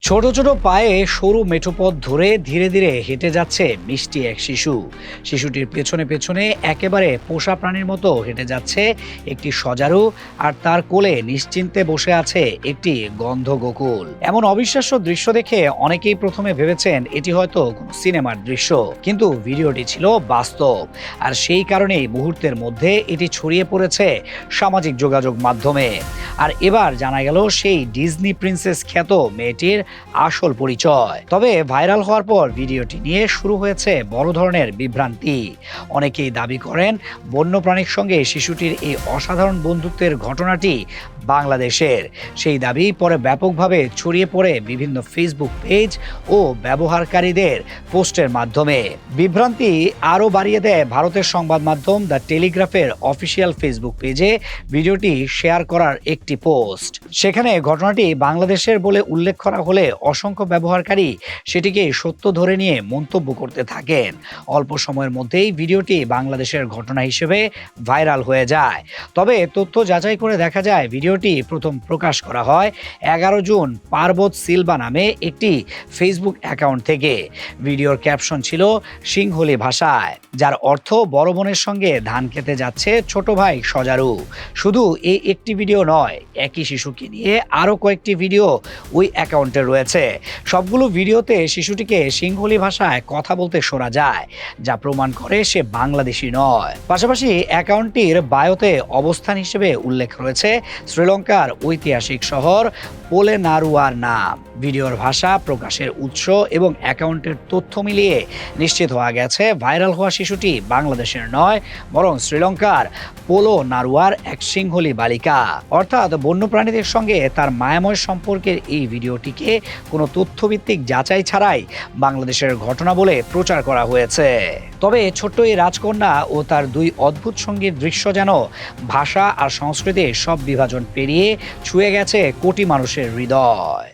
ছোট ছোট পায়ে সরু মেঠোপথ ধরে ধীরে ধীরে হেঁটে যাচ্ছে মিষ্টি এক শিশু। শিশুটির পেছনে পেছনে একেবারে পোষা প্রাণীর মতো হেঁটে যাচ্ছে একটি সজারু, আর তার কোলে নিশ্চিন্তে বসে আছে একটি গন্ধ গোকুল। এমন অবিশ্বাস্য দৃশ্য দেখে অনেকেই প্রথমে ভেবেছেন এটি হয়তো কোনো সিনেমার দৃশ্য, কিন্তু ভিডিওটি ছিল বাস্তব। আর সেই কারণেই মুহূর্তের মধ্যে এটি ছড়িয়ে পড়েছে সামাজিক যোগাযোগ মাধ্যমে। আর এবার জানা গেল সেই ডিজনি প্রিন্সেস খ্যাত মেয়েটির আসল পরিচয়। তবে ভাইরাল হওয়ার পর ভিডিওটি নিয়ে শুরু হয়েছে বড় ধরনের বিভ্রান্তি। অনেকেই দাবি করেন বন্যপ্রাণীর সঙ্গে শিশুটির এই অসাধারণ বন্ধুত্বের ঘটনাটি বাংলাদেশের। সেই দাবি পরে ব্যাপকভাবে ছড়িয়ে পড়ে বিভিন্ন ফেসবুক পেজ ও ব্যবহারকারীদের পোস্টের মাধ্যমে। বিভ্রান্তি আরও বাড়িয়ে দেয় ভারতের সংবাদ মাধ্যম দ্য টেলিগ্রাফের অফিসিয়াল ফেসবুক পেজে ভিডিওটি শেয়ার করার একটি পোস্ট। সেখানে ঘটনাটি বাংলাদেশের বলে উল্লেখ করা হলে অসংখ্য ব্যবহারকারী সেটিকে সত্য ধরে নিয়ে মন্তব্য করতে থাকেন। অল্প সময়ের মধ্যেই ভিডিওটি বাংলাদেশের ঘটনা হিসেবে ভাইরাল হয়ে যায়। তবে তথ্য যাচাই করে দেখা যায় ভিডিওটি প্রথম প্রকাশ করা হয় 11 জুন পার্বত সিলভা নামে একটি ফেসবুক অ্যাকাউন্ট থেকে। ভিডিওর ক্যাপশন ছিল সিংহলি ভাষায়, যার অর্থ বড় বোনের সঙ্গে ধান খেতে যাচ্ছে ছোট ভাই সজারু। শুধু এই একটি ভিডিও নয়, একই শিশুকে নিয়ে আরও কয়েকটি ভিডিও ওই অ্যাকাউন্টে রয়েছে। সবগুলো ভিডিওতে শিশুটিকে সিংহলি ভাষায় কথা বলতে শোনা যায়, যা প্রমাণ করে সে বাংলাদেশি নয়। পাশাপাশি অ্যাকাউন্টটির বায়োতে অবস্থান হিসেবে উল্লেখ রয়েছে শ্রীলঙ্কার ঐতিহাসিক শহর পোলেনারুয়ার নাম। ভিডিওর ভাষা, প্রকাশের উৎস এবং অ্যাকাউন্টের তথ্য মিলিয়ে নিশ্চিত হওয়া গেছে ভাইরাল হওয়া শিশুটি বাংলাদেশের নয়, বরং শ্রীলঙ্কার পোলোনারুয়ার এক সিংহলি বালিকা। অর্থাৎ বন্যপ্রাণীদের সঙ্গে তার মায়াময় সম্পর্কের এই ভিডিওটিকে কোনো তথ্যভিত্তিক যাচাই ছাড়াই বাংলাদেশের ঘটনা বলে প্রচার করা হয়েছে। তবে ছোট্ট এই রাজকন্যা ও তার দুই অদ্ভুত সঙ্গীর দৃশ্য যেন ভাষা আর সংস্কৃতির সব বিভাজন পেরিয়ে ছুঁয়ে গেছে কোটি মানুষের হৃদয়।